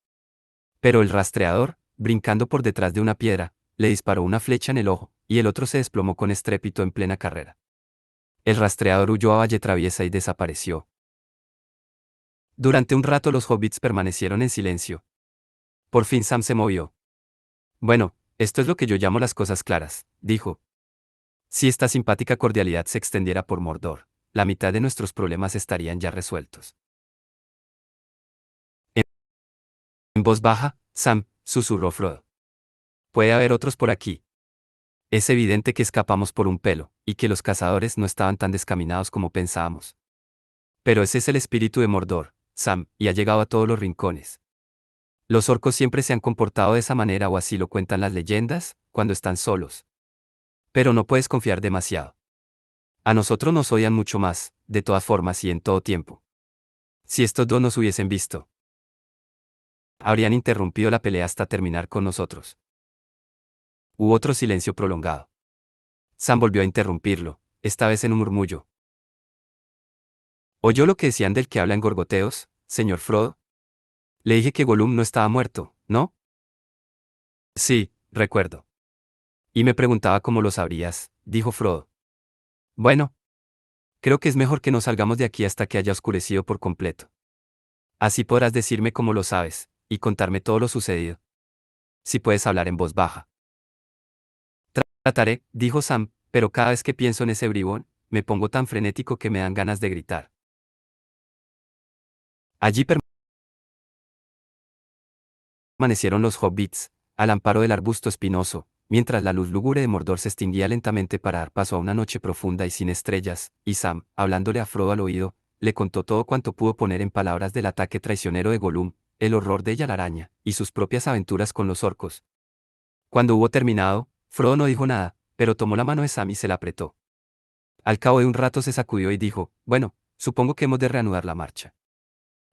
S1: Pero el rastreador, brincando por detrás de una piedra, le disparó una flecha en el ojo, y el otro se desplomó con estrépito en plena carrera. El rastreador huyó a valle traviesa y desapareció. Durante un rato los hobbits permanecieron en silencio. Por fin Sam se movió. Bueno, esto es lo que yo llamo las cosas claras, dijo. Si esta simpática cordialidad se extendiera por Mordor, la mitad de nuestros problemas estarían ya resueltos. En voz baja, Sam, susurró Frodo. Puede haber otros por aquí. Es evidente que escapamos por un pelo, y que los cazadores no estaban tan descaminados como pensábamos. Pero ese es el espíritu de Mordor, Sam, y ha llegado a todos los rincones. Los orcos siempre se han comportado de esa manera o así lo cuentan las leyendas, cuando están solos. Pero no puedes confiar demasiado. A nosotros nos odian mucho más, de todas formas y en todo tiempo. Si estos dos nos hubiesen visto, habrían interrumpido la pelea hasta terminar con nosotros. Hubo otro silencio prolongado. Sam volvió a interrumpirlo, esta vez en un murmullo. ¿Oyó lo que decían del que habla en gorgoteos, señor Frodo? Le dije que Gollum no estaba muerto, ¿no? Sí, recuerdo. Y me preguntaba cómo lo sabrías, dijo Frodo. Bueno, creo que es mejor que no salgamos de aquí hasta que haya oscurecido por completo. Así podrás decirme cómo lo sabes, y contarme todo lo sucedido. Si puedes hablar en voz baja. Trataré, dijo Sam, pero cada vez que pienso en ese bribón, me pongo tan frenético que me dan ganas de gritar. Allí permanecieron los hobbits, al amparo del arbusto espinoso, mientras la luz lúgubre de Mordor se extinguía lentamente para dar paso a una noche profunda y sin estrellas, y Sam, hablándole a Frodo al oído, le contó todo cuanto pudo poner en palabras del ataque traicionero de Gollum, el horror de ella la araña, y sus propias aventuras con los orcos. Cuando hubo terminado, Frodo no dijo nada, pero tomó la mano de Sam y se la apretó. Al cabo de un rato se sacudió y dijo, bueno, supongo que hemos de reanudar la marcha.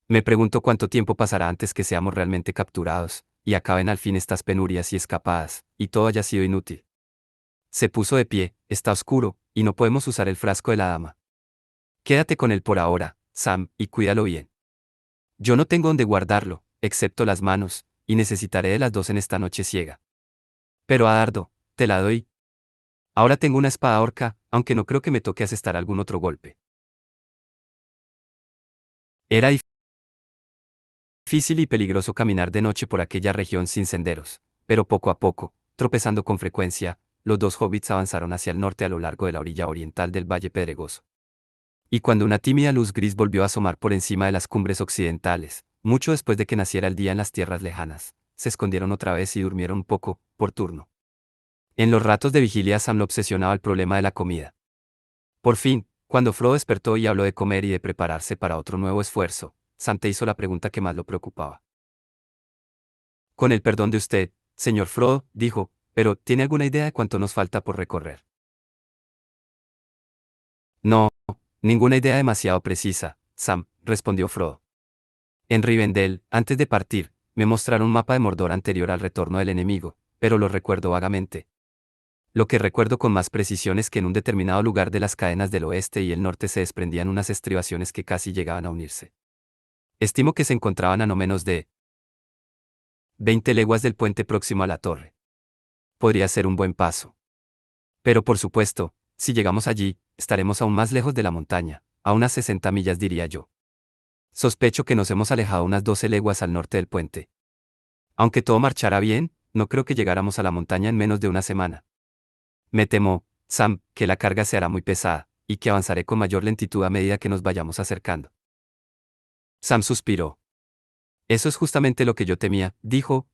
S1: Me pregunto cuánto tiempo pasará antes que seamos realmente capturados, y acaben al fin estas penurias y escapadas, y todo haya sido inútil. Se puso de pie, está oscuro, y no podemos usar el frasco de la dama. Quédate con él por ahora, Sam, y cuídalo bien. Yo no tengo donde guardarlo, excepto las manos, y necesitaré de las dos en esta noche ciega. Pero a Dardo, te la doy. Ahora tengo una espada orca, aunque no creo que me toque asestar algún otro golpe. Era difícil y peligroso caminar de noche por aquella región sin senderos, pero poco a poco, tropezando con frecuencia, los dos hobbits avanzaron hacia el norte a lo largo de la orilla oriental del valle pedregoso. Y cuando una tímida luz gris volvió a asomar por encima de las cumbres occidentales, mucho después de que naciera el día en las tierras lejanas, se escondieron otra vez y durmieron un poco, por turno. En los ratos de vigilia Sam lo obsesionaba el problema de la comida. Por fin, cuando Frodo despertó y habló de comer y de prepararse para otro nuevo esfuerzo, Sam te hizo la pregunta que más lo preocupaba. Con el perdón de usted, señor Frodo, dijo, pero ¿tiene alguna idea de cuánto nos falta por recorrer? No, ninguna idea demasiado precisa, Sam, respondió Frodo. En Rivendell, antes de partir, me mostraron un mapa de Mordor anterior al retorno del enemigo, pero lo recuerdo vagamente. Lo que recuerdo con más precisión es que en un determinado lugar de las cadenas del oeste y el norte se desprendían unas estribaciones que casi llegaban a unirse. Estimo que se encontraban a no menos de 20 leguas del puente próximo a la torre. Podría ser un buen paso. Pero por supuesto, si llegamos allí, estaremos aún más lejos de la montaña, a unas 60 millas diría yo. Sospecho que nos hemos alejado unas 12 leguas al norte del puente. Aunque todo marchara bien, no creo que llegáramos a la montaña en menos de una semana. Me temo, Sam, que la carga se hará muy pesada, y que avanzaré con mayor lentitud a medida que nos vayamos acercando. Sam suspiró. Eso es justamente lo que yo temía, dijo.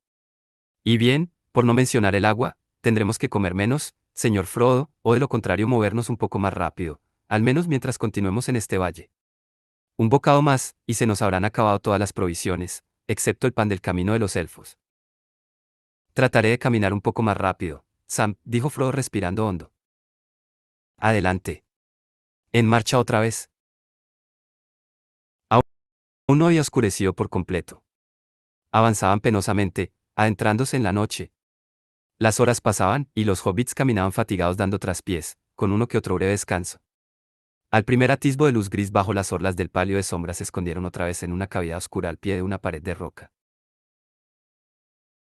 S1: Y bien, por no mencionar el agua, tendremos que comer menos, señor Frodo, o de lo contrario movernos un poco más rápido, al menos mientras continuemos en este valle. Un bocado más, y se nos habrán acabado todas las provisiones, excepto el pan del camino de los elfos. Trataré de caminar un poco más rápido, Sam, dijo Frodo respirando hondo. Adelante. En marcha otra vez. Aún no había oscurecido por completo. Avanzaban penosamente, adentrándose en la noche. Las horas pasaban, y los hobbits caminaban fatigados dando traspiés, con uno que otro breve descanso. Al primer atisbo de luz gris bajo las orlas del palio de sombras se escondieron otra vez en una cavidad oscura al pie de una pared de roca.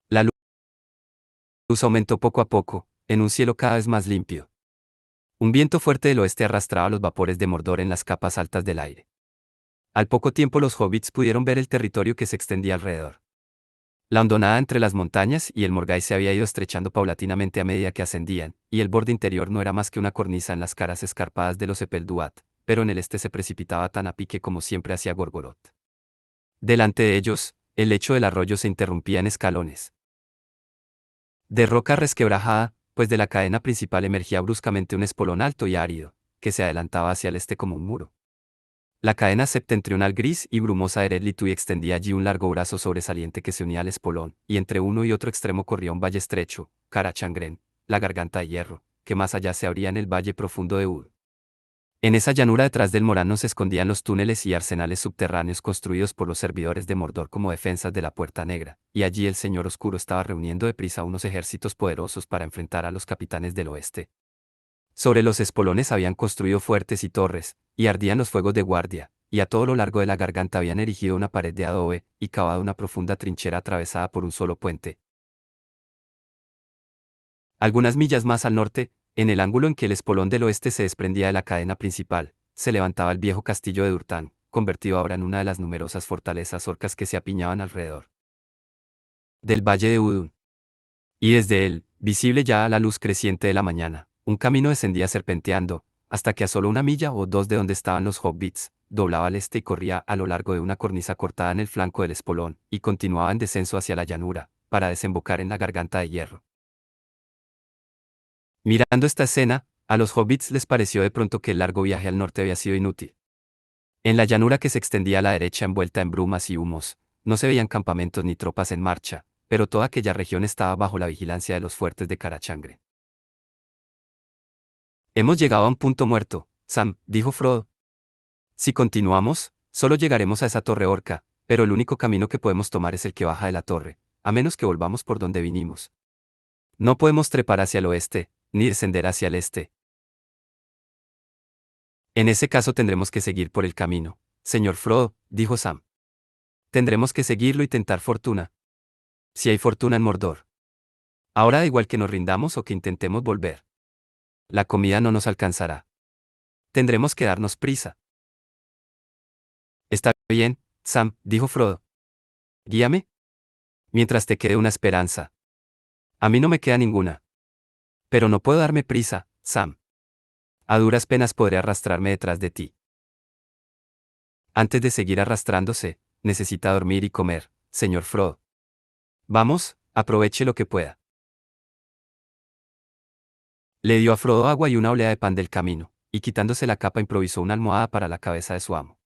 S1: La luz aumentó poco a poco, en un cielo cada vez más limpio. Un viento fuerte del oeste arrastraba los vapores de Mordor en las capas altas del aire. Al poco tiempo los hobbits pudieron ver el territorio que se extendía alrededor. La hondonada entre las montañas y el Morgay se había ido estrechando paulatinamente a medida que ascendían, y el borde interior no era más que una cornisa en las caras escarpadas de los Epelduat, pero en el este se precipitaba tan a pique como siempre hacia Gorgoroth. Delante de ellos, el lecho del arroyo se interrumpía en escalones de roca resquebrajada, pues de la cadena principal emergía bruscamente un espolón alto y árido, que se adelantaba hacia el este como un muro. La cadena septentrional gris y brumosa de Eredlitui extendía allí un largo brazo sobresaliente que se unía al espolón, y entre uno y otro extremo corría un valle estrecho, Carachangren, la garganta de hierro, que más allá se abría en el valle profundo de Ud. En esa llanura detrás del Morano se escondían los túneles y arsenales subterráneos construidos por los servidores de Mordor como defensas de la Puerta Negra, y allí el Señor Oscuro estaba reuniendo deprisa unos ejércitos poderosos para enfrentar a los capitanes del oeste. Sobre los espolones habían construido fuertes y torres, y ardían los fuegos de guardia, y a todo lo largo de la garganta habían erigido una pared de adobe, y cavado una profunda trinchera atravesada por un solo puente. Algunas millas más al norte, en el ángulo en que el espolón del oeste se desprendía de la cadena principal, se levantaba el viejo castillo de Durtán, convertido ahora en una de las numerosas fortalezas orcas que se apiñaban alrededor del valle de Udun. Y desde él, visible ya a la luz creciente de la mañana, un camino descendía serpenteando, hasta que a solo una milla o dos de donde estaban los hobbits, doblaba al este y corría a lo largo de una cornisa cortada en el flanco del espolón, y continuaba en descenso hacia la llanura, para desembocar en la garganta de hierro. Mirando esta escena, a los hobbits les pareció de pronto que el largo viaje al norte había sido inútil. En la llanura que se extendía a la derecha envuelta en brumas y humos, no se veían campamentos ni tropas en marcha, pero toda aquella región estaba bajo la vigilancia de los fuertes de Carachangre. Hemos llegado a un punto muerto, Sam, dijo Frodo. Si continuamos, solo llegaremos a esa torre orca, pero el único camino que podemos tomar es el que baja de la torre, a menos que volvamos por donde vinimos. No podemos trepar hacia el oeste, ni descender hacia el este. En ese caso tendremos que seguir por el camino, señor Frodo, dijo Sam. Tendremos que seguirlo y tentar fortuna. Si hay fortuna en Mordor. Ahora da igual que nos rindamos o que intentemos volver. La comida no nos alcanzará. Tendremos que darnos prisa. Está bien, Sam, dijo Frodo. Guíame. Mientras te quede una esperanza. A mí no me queda ninguna. Pero no puedo darme prisa, Sam. A duras penas podré arrastrarme detrás de ti. Antes de seguir arrastrándose, necesita dormir y comer, señor Frodo. Vamos, aproveche lo que pueda. Le dio a Frodo agua y una oleada de pan del camino, y quitándose la capa improvisó una almohada para la cabeza de su amo.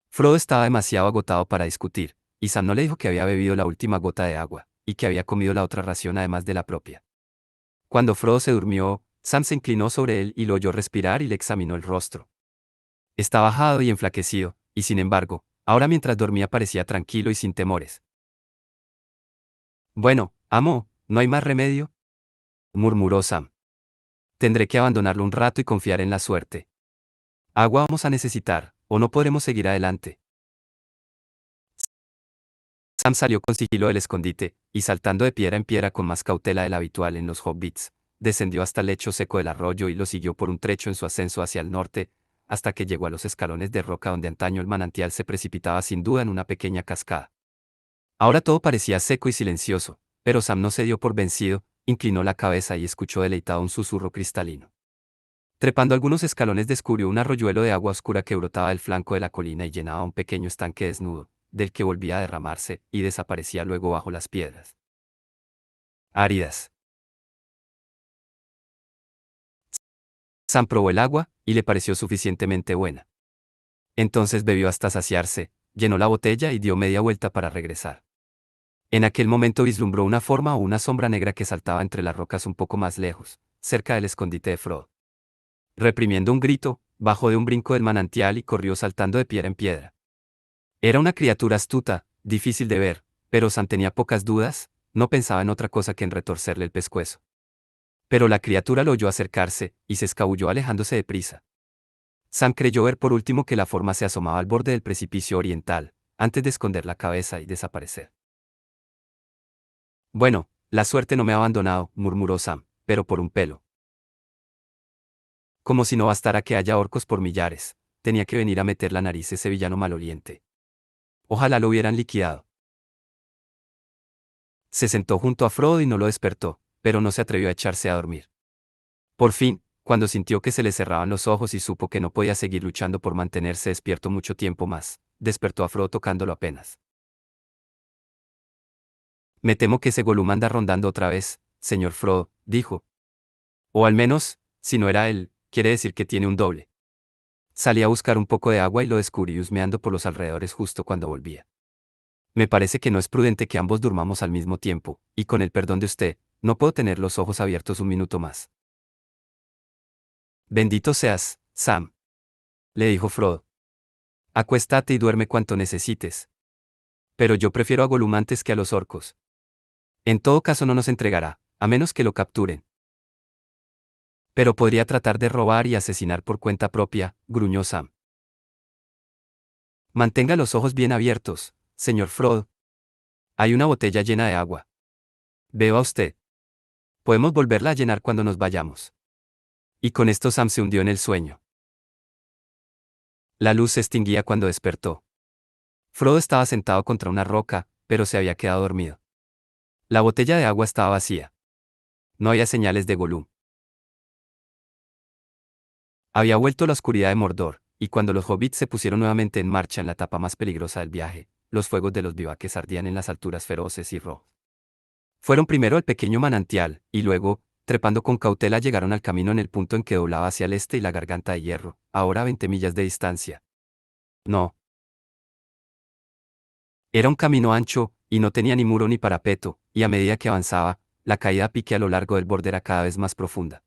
S1: Frodo estaba demasiado agotado para discutir, y Sam no le dijo que había bebido la última gota de agua, y que había comido la otra ración además de la propia. Cuando Frodo se durmió, Sam se inclinó sobre él y lo oyó respirar y le examinó el rostro. Estaba ajado y enflaquecido, y sin embargo, ahora mientras dormía parecía tranquilo y sin temores. Bueno, amo, ¿no hay más remedio?, murmuró Sam. Tendré que abandonarlo un rato y confiar en la suerte. Agua vamos a necesitar, o no podremos seguir adelante. Sam salió con sigilo del escondite, y saltando de piedra en piedra con más cautela de la habitual en los hobbits, descendió hasta el lecho seco del arroyo y lo siguió por un trecho en su ascenso hacia el norte, hasta que llegó a los escalones de roca donde antaño el manantial se precipitaba sin duda en una pequeña cascada. Ahora todo parecía seco y silencioso, pero Sam no se dio por vencido, inclinó la cabeza y escuchó deleitado un susurro cristalino. Trepando algunos escalones descubrió un arroyuelo de agua oscura que brotaba del flanco de la colina y llenaba un pequeño estanque desnudo, del que volvía a derramarse y desaparecía luego bajo las piedras áridas. Sam probó el agua, y le pareció suficientemente buena. Entonces bebió hasta saciarse, llenó la botella y dio media vuelta para regresar. En aquel momento vislumbró una forma o una sombra negra que saltaba entre las rocas un poco más lejos, cerca del escondite de Frodo. Reprimiendo un grito, bajó de un brinco del manantial y corrió saltando de piedra en piedra. Era una criatura astuta, difícil de ver, pero Sam tenía pocas dudas, no pensaba en otra cosa que en retorcerle el pescuezo. Pero la criatura lo oyó acercarse, y se escabulló alejándose deprisa. Sam creyó ver por último que la forma se asomaba al borde del precipicio oriental, antes de esconder la cabeza y desaparecer. Bueno, la suerte no me ha abandonado, murmuró Sam, pero por un pelo. Como si no bastara que haya orcos por millares, tenía que venir a meter la nariz ese villano maloliente. Ojalá lo hubieran liquidado. Se sentó junto a Frodo y no lo despertó, pero no se atrevió a echarse a dormir. Por fin, cuando sintió que se le cerraban los ojos y supo que no podía seguir luchando por mantenerse despierto mucho tiempo más, despertó a Frodo tocándolo apenas. Me temo que ese Gollum anda rondando otra vez, señor Frodo, dijo. O al menos, si no era él, quiere decir que tiene un doble. Salí a buscar un poco de agua y lo descubrí husmeando por los alrededores justo cuando volvía. Me parece que no es prudente que ambos durmamos al mismo tiempo, y con el perdón de usted, no puedo tener los ojos abiertos un minuto más. Bendito seas, Sam, le dijo Frodo. Acuéstate y duerme cuanto necesites. Pero yo prefiero a Gollum antes que a los orcos. En todo caso no nos entregará, a menos que lo capturen. Pero podría tratar de robar y asesinar por cuenta propia, gruñó Sam. Mantenga los ojos bien abiertos, señor Frodo. Hay una botella llena de agua. Veo a usted. Podemos volverla a llenar cuando nos vayamos. Y con esto Sam se hundió en el sueño. La luz se extinguía cuando despertó. Frodo estaba sentado contra una roca, pero se había quedado dormido. La botella de agua estaba vacía. No había señales de Gollum. Había vuelto la oscuridad de Mordor, y cuando los hobbits se pusieron nuevamente en marcha en la etapa más peligrosa del viaje, los fuegos de los bivaques ardían en las alturas feroces y rojas. Fueron primero al pequeño manantial, y luego, trepando con cautela llegaron al camino en el punto en que doblaba hacia el este y la garganta de hierro, ahora a 20 millas de distancia. No. Era un camino ancho, y no tenía ni muro ni parapeto, y a medida que avanzaba, la caída a pique a lo largo del borde era cada vez más profunda.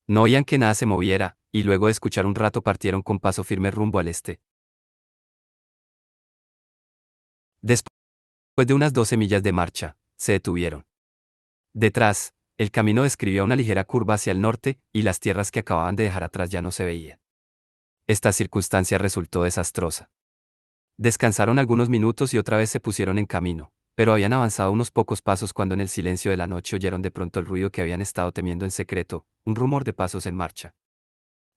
S1: No oían que nada se moviera, y luego de escuchar un rato partieron con paso firme rumbo al este. Después de unas 12 millas de marcha, se detuvieron. Detrás, el camino describía una ligera curva hacia el norte, y las tierras que acababan de dejar atrás ya no se veían. Esta circunstancia resultó desastrosa. Descansaron algunos minutos y otra vez se pusieron en camino, pero habían avanzado unos pocos pasos cuando en el silencio de la noche oyeron de pronto el ruido que habían estado temiendo en secreto, un rumor de pasos en marcha.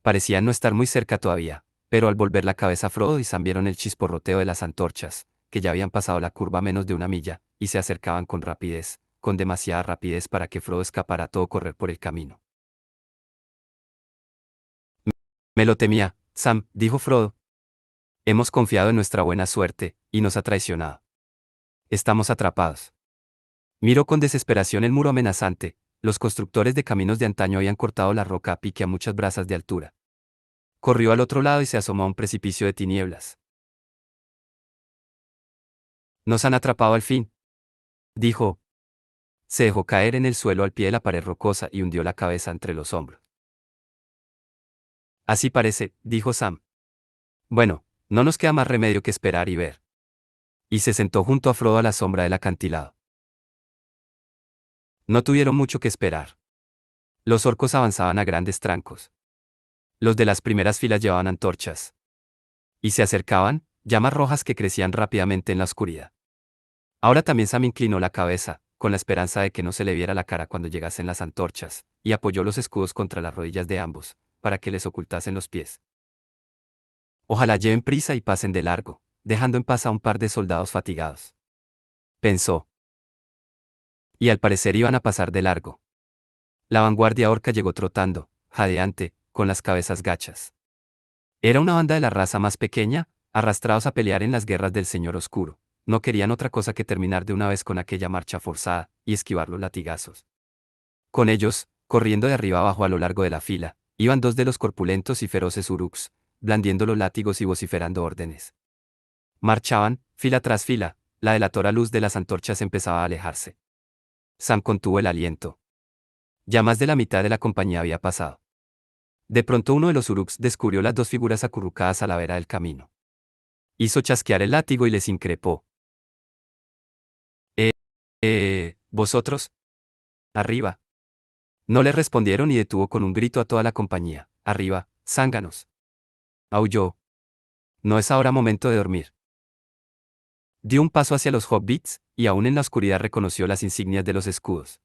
S1: Parecían no estar muy cerca todavía, pero al volver la cabeza Frodo y Sam vieron el chisporroteo de las antorchas, que ya habían pasado la curva a menos de una milla, y se acercaban con rapidez, con demasiada rapidez para que Frodo escapara a todo correr por el camino. Me lo temía, Sam, dijo Frodo. Hemos confiado en nuestra buena suerte, y nos ha traicionado. Estamos atrapados. Miró con desesperación el muro amenazante, los constructores de caminos de antaño habían cortado la roca a pique a muchas brazas de altura. Corrió al otro lado y se asomó a un precipicio de tinieblas. Nos han atrapado al fin, dijo. Se dejó caer en el suelo al pie de la pared rocosa y hundió la cabeza entre los hombros. Así parece, dijo Sam. Bueno, no nos queda más remedio que esperar y ver. Y se sentó junto a Frodo a la sombra del acantilado. No tuvieron mucho que esperar. Los orcos avanzaban a grandes trancos. Los de las primeras filas llevaban antorchas. Y se acercaban, llamas rojas que crecían rápidamente en la oscuridad. Ahora también Sam inclinó la cabeza, con la esperanza de que no se le viera la cara cuando llegasen las antorchas, y apoyó los escudos contra las rodillas de ambos, para que les ocultasen los pies. Ojalá lleven prisa y pasen de largo, dejando en paz a un par de soldados fatigados. Pensó. Y al parecer iban a pasar de largo. La vanguardia orca llegó trotando, jadeante, con las cabezas gachas. Era una banda de la raza más pequeña, arrastrados a pelear en las guerras del Señor Oscuro. No querían otra cosa que terminar de una vez con aquella marcha forzada, y esquivar los latigazos. Con ellos, corriendo de arriba abajo a lo largo de la fila, iban dos de los corpulentos y feroces uruks, blandiendo los látigos y vociferando órdenes. Marchaban, fila tras fila, la delatora luz de las antorchas empezaba a alejarse. Sam contuvo el aliento. Ya más de la mitad de la compañía había pasado. De pronto uno de los uruks descubrió las dos figuras acurrucadas a la vera del camino. Hizo chasquear el látigo y les increpó. ¿Vosotros? Arriba. No le respondieron y detuvo con un grito a toda la compañía. Arriba, zánganos. Aulló. No es ahora momento de dormir. Dio un paso hacia los hobbits, y aún en la oscuridad reconoció las insignias de los escudos.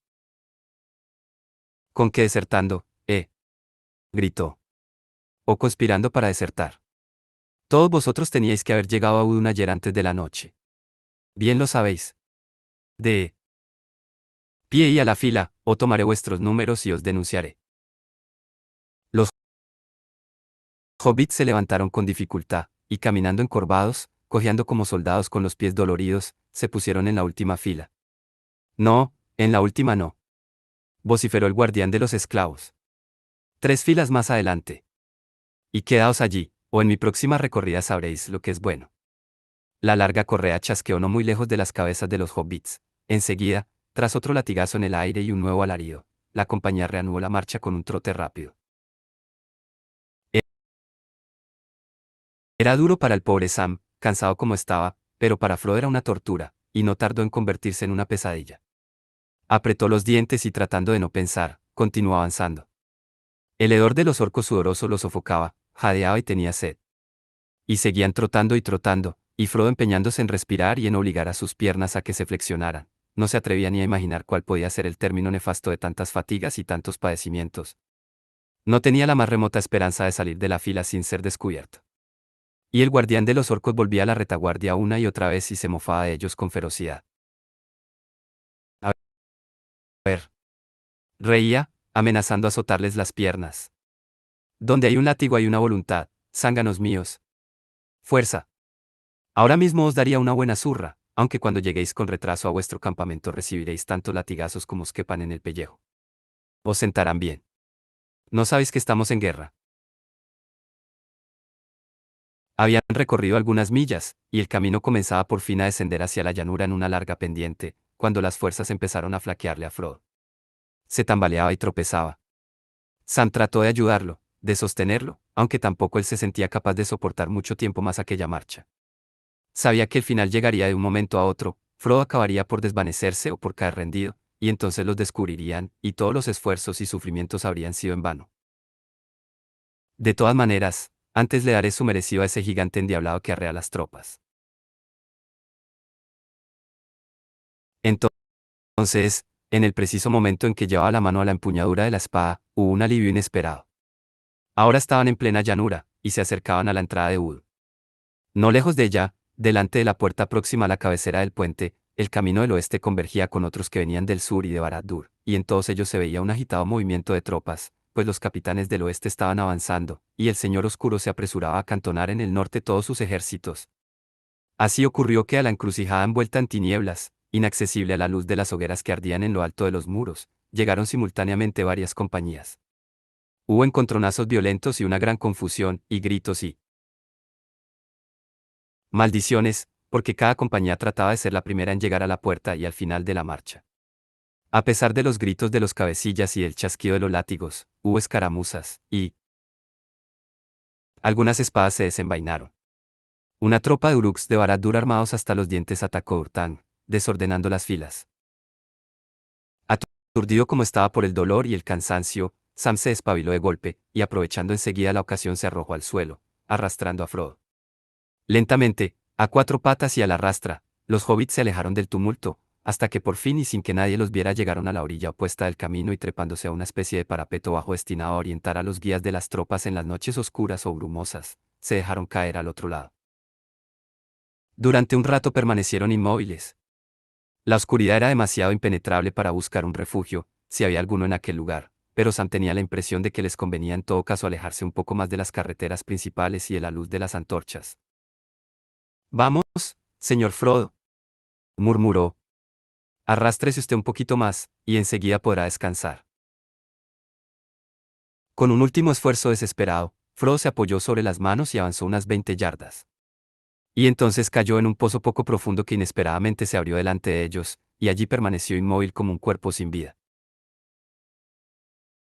S1: ¿Con qué desertando, gritó. O conspirando para desertar. Todos vosotros teníais que haber llegado a Udun ayer antes de la noche. Bien lo sabéis. De pie y a la fila, o tomaré vuestros números y os denunciaré. Los hobbits se levantaron con dificultad, y caminando encorvados, cojeando como soldados con los pies doloridos, se pusieron en la última fila. No, en la última no. Vociferó el guardián de los esclavos. 3 filas más adelante. Y quedaos allí, o en mi próxima recorrida sabréis lo que es bueno. La larga correa chasqueó no muy lejos de las cabezas de los hobbits. Enseguida, tras otro latigazo en el aire y un nuevo alarido, la compañía reanudó la marcha con un trote rápido. Era duro para el pobre Sam, cansado como estaba, pero para Frodo era una tortura, y no tardó en convertirse en una pesadilla. Apretó los dientes y tratando de no pensar, continuó avanzando. El hedor de los orcos sudorosos lo sofocaba, jadeaba y tenía sed. Y seguían trotando, y Frodo empeñándose en respirar y en obligar a sus piernas a que se flexionaran. No se atrevía ni a imaginar cuál podía ser el término nefasto de tantas fatigas y tantos padecimientos. No tenía la más remota esperanza de salir de la fila sin ser descubierto. Y el guardián de los orcos volvía a la retaguardia una y otra vez y se mofaba de ellos con ferocidad. A ver. Reía, amenazando azotarles las piernas. Donde hay un látigo hay una voluntad, zánganos míos. Fuerza. Ahora mismo os daría una buena zurra, aunque cuando lleguéis con retraso a vuestro campamento recibiréis tantos latigazos como os quepan en el pellejo. Os sentarán bien. ¿No sabéis que estamos en guerra? Habían recorrido algunas millas, y el camino comenzaba por fin a descender hacia la llanura en una larga pendiente, cuando las fuerzas empezaron a flaquearle a Frodo. Se tambaleaba y tropezaba. Sam trató de ayudarlo, de sostenerlo, aunque tampoco él se sentía capaz de soportar mucho tiempo más aquella marcha. Sabía que el final llegaría de un momento a otro, Frodo acabaría por desvanecerse o por caer rendido, y entonces los descubrirían, y todos los esfuerzos y sufrimientos habrían sido en vano. De todas maneras, antes le daré su merecido a ese gigante endiablado que arrea las tropas. Entonces, en el preciso momento en que llevaba la mano a la empuñadura de la espada, hubo un alivio inesperado. Ahora estaban en plena llanura, y se acercaban a la entrada de Ud. No lejos de ella, delante de la puerta próxima a la cabecera del puente, el camino del oeste convergía con otros que venían del sur y de Barad-dûr, y en todos ellos se veía un agitado movimiento de tropas, pues los capitanes del oeste estaban avanzando, y el Señor Oscuro se apresuraba a acantonar en el norte todos sus ejércitos. Así ocurrió que a la encrucijada envuelta en tinieblas, inaccesible a la luz de las hogueras que ardían en lo alto de los muros, llegaron simultáneamente varias compañías. Hubo encontronazos violentos y una gran confusión, y gritos y maldiciones, porque cada compañía trataba de ser la primera en llegar a la puerta y al final de la marcha. A pesar de los gritos de los cabecillas y el chasquido de los látigos, hubo escaramuzas, y algunas espadas se desenvainaron. Una tropa de uruks de Barad-dûr armados hasta los dientes atacó Urtán, desordenando las filas. Aturdido como estaba por el dolor y el cansancio, Sam se despabiló de golpe, y aprovechando enseguida la ocasión se arrojó al suelo, arrastrando a Frodo. Lentamente, a cuatro patas y a la rastra, los hobbits se alejaron del tumulto, hasta que por fin y sin que nadie los viera llegaron a la orilla opuesta del camino y trepándose a una especie de parapeto bajo destinado a orientar a los guías de las tropas en las noches oscuras o brumosas, se dejaron caer al otro lado. Durante un rato permanecieron inmóviles. La oscuridad era demasiado impenetrable para buscar un refugio, si había alguno en aquel lugar, pero Sam tenía la impresión de que les convenía en todo caso alejarse un poco más de las carreteras principales y de la luz de las antorchas. Vamos, señor Frodo, murmuró. Arrástrese usted un poquito más, y enseguida podrá descansar. Con un último esfuerzo desesperado, Frodo se apoyó sobre las manos y avanzó unas 20 yardas. Y entonces cayó en un pozo poco profundo que inesperadamente se abrió delante de ellos, y allí permaneció inmóvil como un cuerpo sin vida.